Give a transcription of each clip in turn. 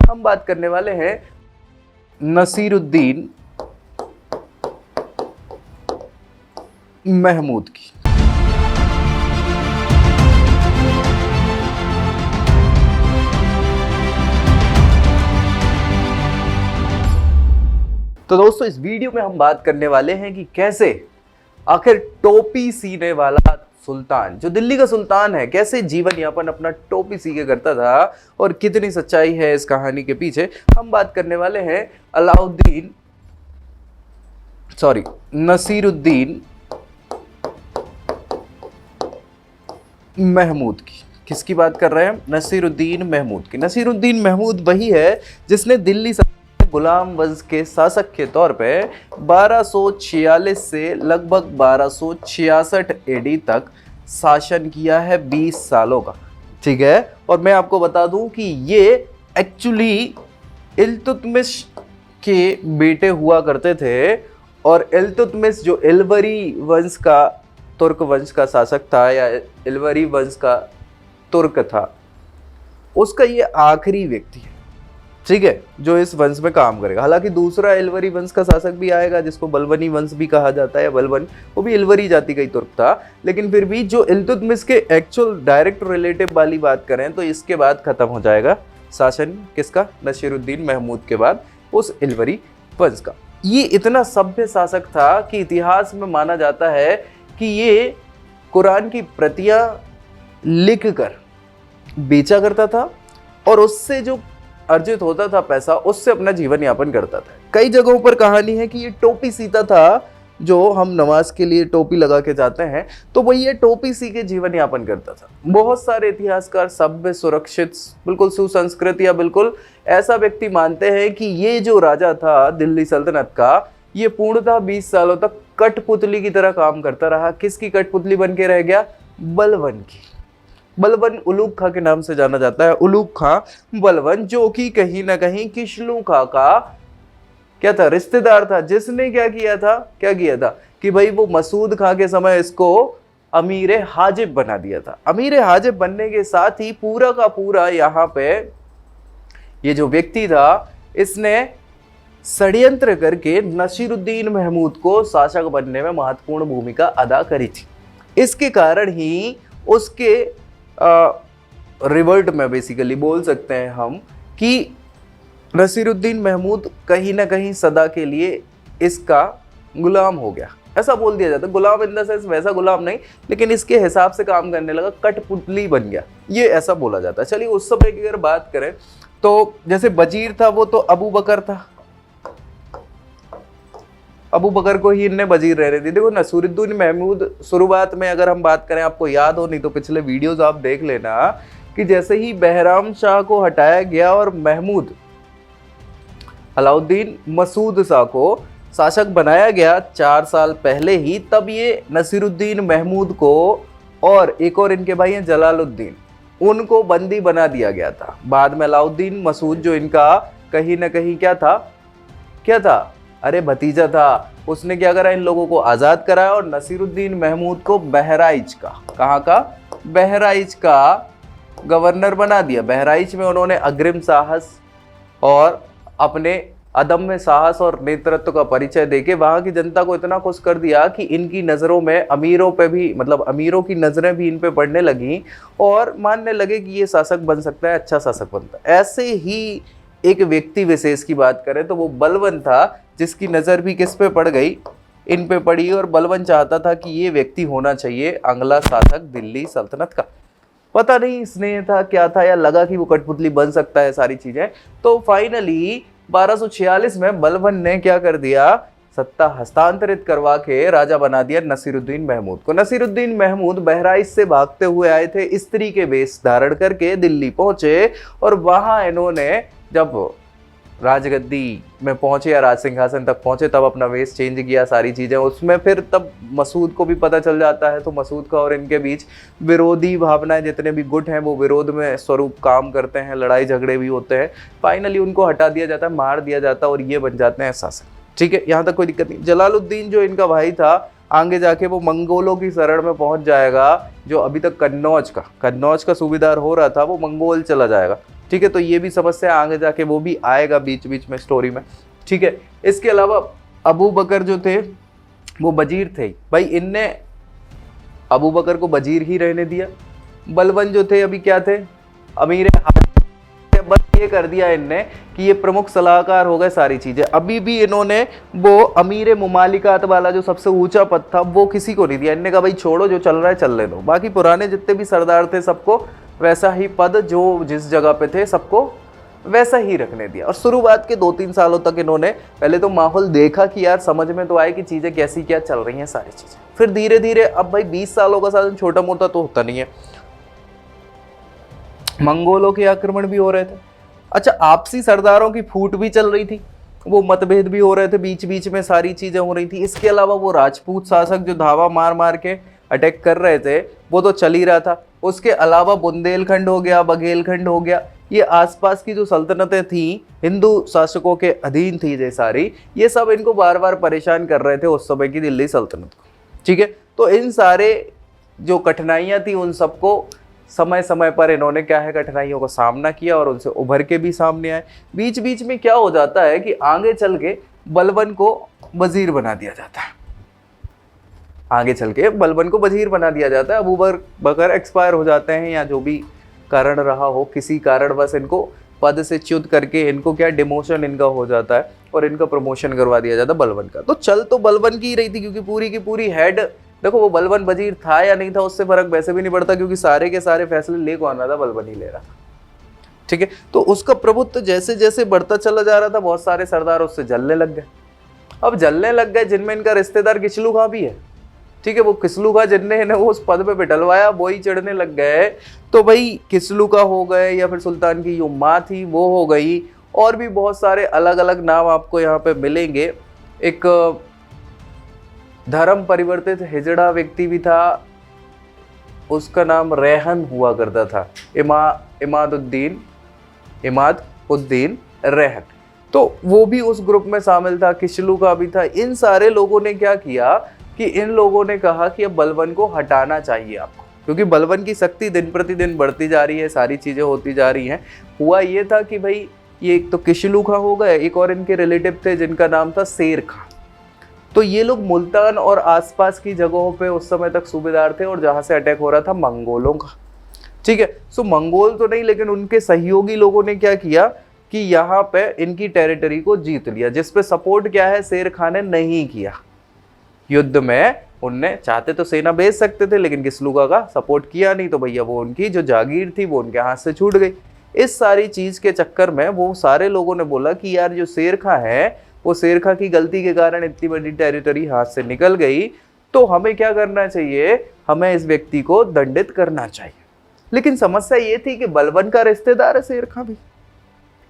हम बात करने वाले हैं नसीरुद्दीन महमूद की। तो दोस्तों, इस वीडियो में हम बात करने वाले हैं कि कैसे आखिर टोपी सीने वाला सुल्तान, जो दिल्ली का सुल्तान है, कैसे जीवन यापन अपना टोपी सी के करता था और कितनी सच्चाई है इस कहानी के पीछे। हम बात करने वाले हैं नसीरुद्दीन महमूद की। किसकी बात कर रहे हैं हम? नसीरुद्दीन महमूद की। नसीरुद्दीन महमूद वही है जिसने दिल्ली गुलाम वंश के शासक के तौर पे 1246 से लगभग 1266 एडी तक शासन किया है, 20 सालों का। ठीक है, और मैं आपको बता दूं कि ये एक्चुअली इल्तुतमिश के बेटे हुआ करते थे, और इल्तुतमिश जो इलवरी वंश का, तुर्क वंश का शासक था, या इलवरी वंश का तुर्क था, उसका ये आखिरी व्यक्ति है, ठीक है, जो इस वंश में काम करेगा। हालांकि दूसरा इलवरी वंश का शासक भी आएगा जिसको बलबनी वंश भी कहा जाता है, या बलबन, वो भी इलवरी जाति का ही तुर्क था। लेकिन फिर भी जो इल्तुतमिश के एक्चुअल डायरेक्ट रिलेटिव वाली बात करें तो इसके बाद खत्म हो जाएगा शासन किसका? नसीरुद्दीन महमूद के बाद उस इलवरी वंश का। ये इतना सभ्य शासक था कि इतिहास में माना जाता है कि ये कुरान की प्रतियां लिख कर बेचा करता था, और उससे जो अर्जित होता था पैसा, उससे अपना जीवन यापन करता था। कई जगहों पर कहानी है कि ये टोपी सीता था, जो हम नमाज के लिए टोपी लगा के जाते हैं, तो वो ये टोपी सी के जीवन यापन करता था। बहुत सारे इतिहासकार सभ्य, सुरक्षित, बिल्कुल सुसंस्कृत या बिल्कुल ऐसा व्यक्ति मानते हैं कि ये जो राजा था दिल्ली सल्तनत का, ये पूर्णतः 20 सालों तक कठपुतली की तरह काम करता रहा। किसकी कठपुतली बन के रह गया? बलबन की। बलबन उलूग खां के नाम से जाना जाता है। उलूग खां बलबन, जो कि कहीं ना कहीं किशलू खां का क्या था? रिश्तेदार था, जिसने क्या किया था कि भाई वो मसूद खां के समय इसको अमीर हाजिब बना दिया था। अमीर हाजिब बनने के साथ ही पूरा का पूरा यहाँ पे ये जो व्यक्ति था, इसने षड्यंत्र करके नसीरुद्दीन महमूद को शासक बनने में महत्वपूर्ण भूमिका अदा करी थी। इसके कारण ही उसके रिवर्ट में बेसिकली बोल सकते हैं हम कि नसीरुद्दीन महमूद कहीं ना कहीं सदा के लिए इसका गुलाम हो गया, ऐसा बोल दिया जाता है। गुलाम इन द सेंस वैसा गुलाम नहीं, लेकिन इसके हिसाब से काम करने लगा, कठपुतली बन गया, ये ऐसा बोला जाता है। चलिए, उस समय की अगर बात करें तो जैसे वजीर था वो तो अबू बकर था, अबू बकर को ही इनने वजीर रहने दी। देखो, नसीरुद्दीन महमूद शुरुआत में अगर हम बात करें, आपको याद हो, नहीं तो पिछले वीडियोस आप देख लेना, कि जैसे ही बहराम शाह को हटाया गया और महमूद अलाउद्दीन मसूद शाह को शासक बनाया गया 4 साल पहले ही, तब ये नसीरुद्दीन महमूद को और एक और इनके भाई हैं जलालुद्दीन, उनको बंदी बना दिया गया था। बाद में अलाउद्दीन मसूद, जो इनका कहीं ना कहीं क्या था, अरे भतीजा था, उसने क्या करा? इन लोगों को आज़ाद कराया और नसीरुद्दीन महमूद को बहराइच का, कहाँ का? बहराइच का गवर्नर बना दिया। बहराइच में उन्होंने अग्रिम साहस और अपने अदम्य साहस और नेतृत्व का परिचय देके वहाँ की जनता को इतना खुश कर दिया कि इनकी नज़रों में अमीरों पे भी, मतलब अमीरों की नज़रें भी इन पे पड़ने लगी और मानने लगे कि ये शासक बन सकता है, अच्छा शासक बनता है। ऐसे ही एक व्यक्ति विशेष की बात करें तो वो बलबन था, जिसकी नज़र भी किस पे पड़ गई? इन पे पड़ी, और बलबन चाहता था कि ये व्यक्ति होना चाहिए अगला शासक दिल्ली सल्तनत का। पता नहीं स्नेह था, क्या था, या लगा कि वो कठपुतली बन सकता है, सारी चीज़ें। तो फाइनली 1246 में बलबन ने क्या कर दिया? सत्ता हस्तांतरित करवा के राजा बना दिया नसीरुद्दीन महमूद को। नसीरुद्दीन महमूद बहराइच से भागते हुए आए थे, स्त्री के वेश धारण करके दिल्ली पहुंचे, और वहां इन्होंने जब राजगद्दी में पहुंचे या राज सिंहासन तक पहुंचे, तब अपना वेश चेंज किया, सारी चीज़ें उसमें। फिर तब मसूद को भी पता चल जाता है, तो मसूद का और इनके बीच विरोधी भावनाएं, जितने भी गुट हैं वो विरोध में स्वरूप काम करते हैं, लड़ाई झगड़े भी होते हैं। फाइनली उनको हटा दिया जाता है, मार दिया जाता है, और ये बन जाते हैं शासक। ठीक है, यहाँ तक कोई दिक्कत नहीं। जलालुद्दीन जो इनका भाई था, आगे जाके वो मंगोलों की शरण में पहुंच जाएगा। जो अभी तक कन्नौज का सूबेदार हो रहा था, वो मंगोल चला जाएगा। ठीक है, तो ये भी समस्या आगे जाके वो भी आएगा बीच बीच में स्टोरी में। ठीक है, इसके अलावा अबू बकर जो थे वो वजीर थे भाई, इनने अबू बकर को वजीर ही रहने दिया। बलबन जो थे अभी क्या थे, अमीर बस ये कर दिया इनने कि ये प्रमुख सलाहकार हो गए सारी चीजें। अभी भी इन्होंने वो अमीर मुमालिकात वाला जो सबसे ऊंचा पद था वो किसी को नहीं दिया। इनने कहा भाई छोड़ो, जो चल रहा है चलने दो। बाकी पुराने जितने भी सरदार थे सबको वैसा ही पद जो जिस जगह पे थे सबको वैसा ही रखने दिया। और शुरुआत के 2-3 सालों तक इन्होंने पहले तो माहौल देखा कि यार समझ में तो आए कि चीजें कैसी क्या चल रही हैं सारी चीजें। फिर धीरे धीरे, अब भाई 20 सालों का शासन छोटा मोटा तो होता नहीं है, मंगोलों के आक्रमण भी हो रहे थे। अच्छा, आपसी सरदारों की फूट भी चल रही थी, वो मतभेद भी हो रहे थे, बीच बीच में सारी चीजें हो रही थी। इसके अलावा वो राजपूत शासक जो धावा मार मार के अटैक कर रहे थे वो तो चल ही रहा था। उसके अलावा बुंदेलखंड हो गया, बघेलखंड हो गया, ये आसपास की जो सल्तनतें थी हिंदू शासकों के अधीन थी ये सारी, ये सब इनको बार बार परेशान कर रहे थे उस समय की दिल्ली सल्तनत को। ठीक है, तो इन सारे जो कठिनाइयां थी उन सबको समय समय पर इन्होंने क्या है कठिनाइयों का सामना किया और उनसे उभर के भी सामने आए। बीच बीच में क्या हो जाता है कि आगे चल के बलबन को वजीर बना दिया जाता है, आगे चल के बलबन को वजीर बना दिया जाता है। अबू बकर एक्सपायर हो जाते हैं या जो भी कारण रहा हो, किसी कारण बस इनको पद से च्युत करके इनको क्या डिमोशन इनका हो जाता है और इनका प्रमोशन करवा दिया जाता है बलबन का। तो चल तो बलबन की ही रही थी, क्योंकि पूरी की पूरी हेड, देखो वो बलबन वजीर था या नहीं था उससे फर्क वैसे भी नहीं पड़ता, क्योंकि सारे के सारे फैसले ले कौन रहा था, बलबन ही ले रहा था। ठीक है, तो उसका प्रभुत्व जैसे जैसे बढ़ता चला जा रहा था बहुत सारे सरदार उससे जलने लग गए। अब जलने लग गए जिनमें इनका रिश्तेदार किचलू खां भी है। ठीक है, वो किसलू खां जिनने इन्हें उस पद पे बिठलवाया वो ही चढ़ने लग गए। तो भाई किसलू खां हो गए, या फिर सुल्तान की जो माँ थी वो हो गई, और भी बहुत सारे अलग अलग नाम आपको यहाँ पे मिलेंगे। एक धर्म परिवर्तित हिजड़ा व्यक्ति भी था, उसका नाम रेहन हुआ करता था, इमाद उद्दीन रेहन। तो वो भी उस ग्रुप में शामिल था, किचलू का भी था। इन सारे लोगों ने क्या किया कि इन लोगों ने कहा कि अब बलबन को हटाना चाहिए आपको, क्योंकि बलबन की शक्ति दिन प्रतिदिन बढ़ती जा रही है, सारी चीजें होती जा रही हैं। हुआ ये था कि भाई ये एक तो किचलू खां हो गए, एक और इनके रिलेटिव थे जिनका नाम था शेर खां। तो ये लोग मुल्तान और आसपास की जगहों पे उस समय तक सूबेदार थे, और जहां से अटैक हो रहा था मंगोलों का। ठीक है, सो मंगोल तो नहीं, लेकिन उनके सहयोगी लोगों ने क्या किया कि यहाँ पे इनकी टेरिटरी को जीत लिया, जिसपे सपोर्ट क्या है शेर खां ने नहीं किया। युद्ध में उनने चाहते तो सेना भेज सकते थे, लेकिन किसलू खां का सपोर्ट किया नहीं, तो भैया वो उनकी जो जागीर थी वो उनके हाथ से छूट गई। इस सारी चीज के चक्कर में वो सारे लोगों ने बोला कि यार जो शेर खां है वो शेर खां की गलती के कारण इतनी बड़ी टेरिटरी हाथ से निकल गई, तो हमें क्या करना चाहिए, हमें इस व्यक्ति को दंडित करना चाहिए। लेकिन समस्या ये थी कि बलबन का रिश्तेदार है शेर खां भी,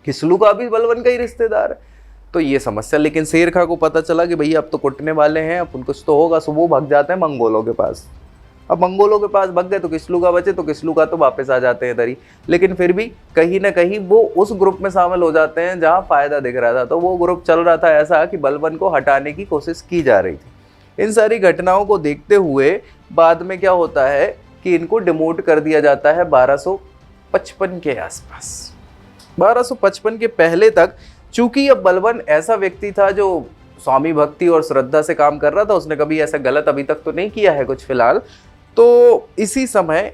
किसलू का भी बलबन का ही रिश्तेदार है, तो ये समस्या। लेकिन शेर खां को पता चला कि भैया अब तो कुटने वाले हैं, अब कुछ तो होगा, सो वो भाग जाते हैं मंगोलों के पास। अब मंगोलों के पास भाग गए तो किसलू का बचे, तो किसलू का तो वापस आ जाते हैं इधर ही। लेकिन फिर भी कहीं ना कहीं वो उस ग्रुप में शामिल हो जाते हैं जहां फायदा दिख रहा था। तो वो ग्रुप चल रहा था ऐसा कि बलबन को हटाने की कोशिश की जा रही थी। इन सारी घटनाओं को देखते हुए बाद में क्या होता है कि इनको डिमोट कर दिया जाता है 1255 के आसपास। 1255 के पहले तक, चूंकि अब बलबन ऐसा व्यक्ति था जो स्वामी भक्ति और श्रद्धा से काम कर रहा था, उसने कभी ऐसा गलत अभी तक तो नहीं किया है कुछ फिलहाल। तो इसी समय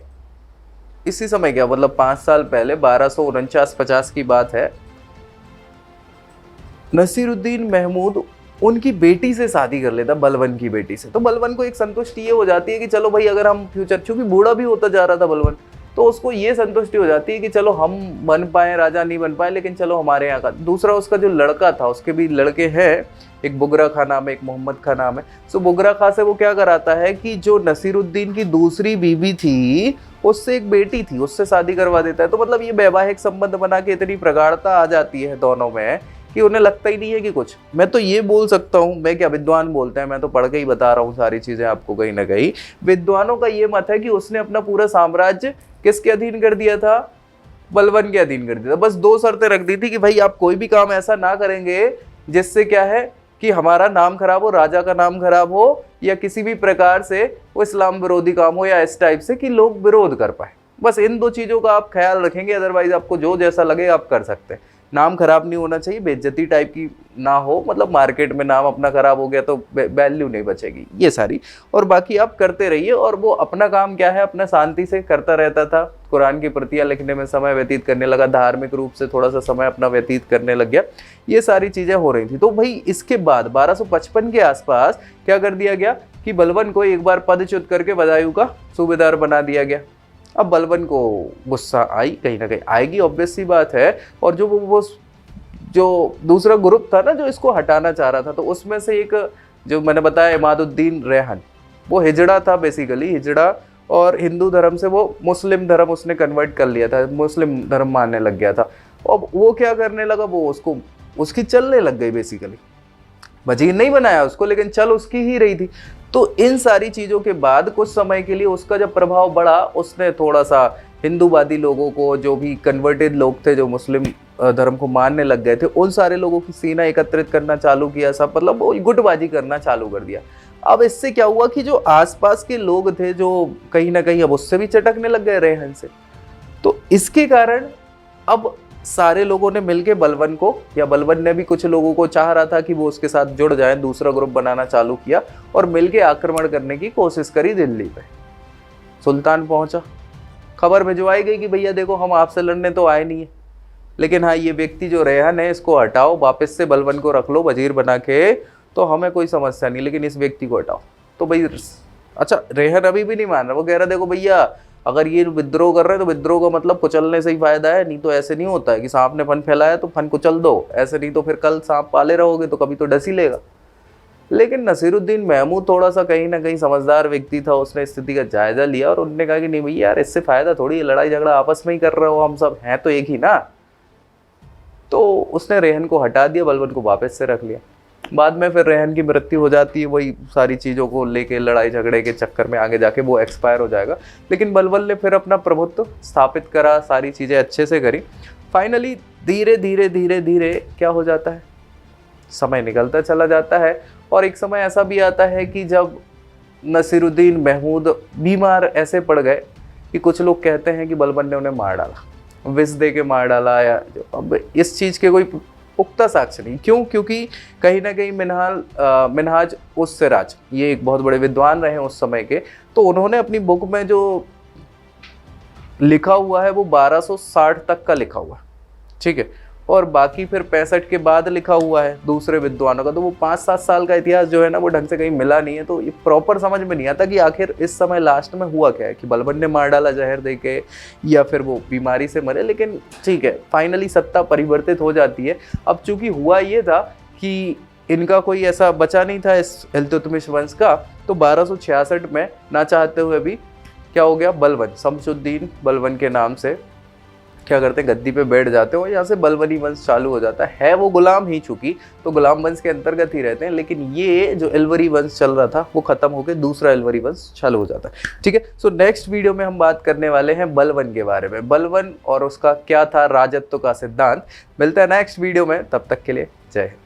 क्या मतलब 5 साल पहले 1249-50 की बात है, नसीरुद्दीन महमूद उनकी बेटी से शादी कर लेता, बलबन की बेटी से। तो बलबन को एक संतुष्टि ये हो जाती है कि चलो भाई अगर हम फ्यूचर, चूंकि बूढ़ा भी होता जा रहा था बलबन, तो उसको ये संतुष्टि हो जाती है कि चलो हम बन पाए राजा, नहीं बन पाए, लेकिन चलो हमारे यहाँ का। दूसरा उसका जो लड़का था, उसके भी लड़के हैं, एक बुगरा खां नाम है, एक मोहम्मद खां नाम है। सो बुगरा खां से वो क्या कराता है कि जो नसीरुद्दीन की दूसरी बीवी थी उससे एक बेटी थी, उससे शादी करवा देता है। तो मतलब ये वैवाहिक संबंध बना के इतनी प्रगाढ़ता आ जाती है दोनों में कि उन्हें लगता ही नहीं है कि कुछ। मैं तो ये बोल सकता हूँ, मैं क्या, विद्वान बोलते हैं, मैं तो पढ़ के ही बता रहा हूँ सारी चीजें आपको। कहीं ना कहीं विद्वानों का ये मत है कि उसने अपना पूरा साम्राज्य किसके अधीन कर दिया था, बलबन के अधीन कर दिया था। बस 2 शर्तें रख दी थी कि भाई आप कोई भी काम ऐसा ना करेंगे जिससे क्या है कि हमारा नाम खराब हो, राजा का नाम खराब हो, या किसी भी प्रकार से वो इस्लाम विरोधी काम हो, या इस टाइप से कि लोग विरोध कर पाए। बस इन दो चीज़ों का आप ख्याल रखेंगे, अदरवाइज आपको जो जैसा लगे आप कर सकते हैं। नाम खराब नहीं होना चाहिए, बेइज्जती टाइप की ना हो, मतलब मार्केट में नाम अपना खराब हो गया तो वैल्यू नहीं बचेगी, ये सारी। और बाकी आप करते रहिए, और वो अपना काम क्या है अपना शांति से करता रहता था। कुरान की प्रतियां लिखने में समय व्यतीत करने लगा, धार्मिक रूप से थोड़ा सा समय अपना व्यतीत करने लग गया, ये सारी चीज़ें हो रही थी। तो भाई इसके बाद 1255 के आसपास क्या कर दिया गया कि बलबन को एक बार पदच्युत करके बदायूं का सूबेदार बना दिया गया। अब बलबन को गुस्सा आई, कहीं ना कहीं आएगी, ऑब्वियस सी बात है। और जो दूसरा ग्रुप था ना जो इसको हटाना चाह रहा था, तो उसमें से एक जो मैंने बताया इमादुद्दीन रेहन, वो हिजड़ा था बेसिकली, हिजड़ा, और हिंदू धर्म से वो मुस्लिम धर्म उसने कन्वर्ट कर लिया था, मुस्लिम धर्म मानने लग गया था। अब वो क्या करने लगा, वो उसकी चलने लग गई बेसिकली। वजीर नहीं बनाया उसको, लेकिन चल उसकी ही रही थी। तो इन सारी चीज़ों के बाद कुछ समय के लिए उसका जब प्रभाव बढ़ा, उसने थोड़ा सा हिंदूवादी लोगों को, जो भी कन्वर्टेड लोग थे जो मुस्लिम धर्म को मानने लग गए थे, उन सारे लोगों की सीना एकत्रित करना चालू किया, सब मतलब वो गुटबाजी करना चालू कर दिया। अब इससे क्या हुआ कि जो आसपास के लोग थे जो कहीं ना कहीं अब उससे भी चटकने लग गए रेहन से। तो इसके कारण अब सारे लोगों ने मिलके बलबन को, या बलबन ने भी कुछ लोगों को चाह रहा था कि वो उसके साथ जुड़ जाए, दूसरा ग्रुप बनाना चालू किया और मिलके आक्रमण करने की कोशिश करी दिल्ली पे। सुल्तान पहुंचा, खबर भिजवाई गई कि भैया देखो हम आपसे लड़ने तो आए नहीं है, लेकिन हाँ ये व्यक्ति जो रेहन है इसको हटाओ, वापस से बलबन को रख लो वजीर बना के, तो हमें कोई समस्या नहीं, लेकिन इस व्यक्ति को हटाओ। तो भाई अच्छा, रेहन अभी भी नहीं मान रहा, वो कह रहा देखो भैया अगर ये विद्रोह कर रहे हैं तो विद्रोह का मतलब कुचलने से ही फायदा है, नहीं तो ऐसे नहीं होता है कि सांप ने फन फैलाया तो फन कुचल दो, ऐसे नहीं तो फिर कल सांप पाले रहोगे तो कभी तो डस ही लेगा। लेकिन नसीरुद्दीन महमूद थोड़ा सा कहीं ना कहीं समझदार व्यक्ति था, उसने स्थिति का जायजा लिया और उन्होंने कहा कि नहीं भैया यार इससे फायदा थोड़ी है, लड़ाई झगड़ा आपस में ही कर रहे हो, हम सब हैं तो एक ही ना। तो उसने रेहन को हटा दिया, बलबन को वापस से रख लिया। बाद में फिर रेहन की मृत्यु हो जाती है, वही सारी चीज़ों को लेके लड़ाई झगड़े के चक्कर में आगे जाके वो एक्सपायर हो जाएगा। लेकिन बलबन ने फिर अपना प्रभुत्व स्थापित करा, सारी चीज़ें अच्छे से करी। फाइनली धीरे धीरे धीरे धीरे क्या हो जाता है, समय निकलता चला जाता है, और एक समय ऐसा भी आता है कि जब नसीरुद्दीन महमूद बीमार ऐसे पड़ गए कि कुछ लोग कहते हैं कि बलबन ने उन्हें मार डाला, विष दे के मार डाला, या अब इस चीज़ के कोई पुख्ता साक्ष्य नहीं। क्यों? क्योंकि कहीं ना कहीं मिनहाज उस सिराज, ये एक बहुत बड़े विद्वान रहे उस समय के, तो उन्होंने अपनी बुक में जो लिखा हुआ है वो 1260 तक का लिखा हुआ है, ठीक है, और बाकी फिर 65 के बाद लिखा हुआ है दूसरे विद्वानों का। तो वो 5-7 साल का इतिहास जो है ना वो ढंग से कहीं मिला नहीं है, तो ये प्रॉपर समझ में नहीं आता कि आखिर इस समय लास्ट में हुआ क्या है, कि बलबन ने मार डाला जहर दे के या फिर वो बीमारी से मरे। लेकिन ठीक है, फाइनली सत्ता परिवर्तित हो जाती है। अब चूंकि हुआ ये था कि इनका कोई ऐसा बचा नहीं था इस इल्तुतमिश वंश का, तो 1266 में ना चाहते हुए भी क्या हो गया, बलबन, शमसुद्दीन बलबन के नाम से क्या करते हैं, गद्दी पे बैठ जाते हैं और यहाँ से बलबनी वंश चालू हो जाता है। वो गुलाम ही चूंकि, तो गुलाम वंश के अंतर्गत ही रहते हैं, लेकिन ये जो एलवरी वंश चल रहा था वो खत्म होकर दूसरा एलवरी वंश चालू हो जाता है, ठीक है। सो नेक्स्ट वीडियो में हम बात करने वाले हैं बलबन के बारे में, बलबन और उसका क्या था राजत्व का सिद्धांत। मिलता है नेक्स्ट वीडियो में, तब तक के लिए जय हिंद।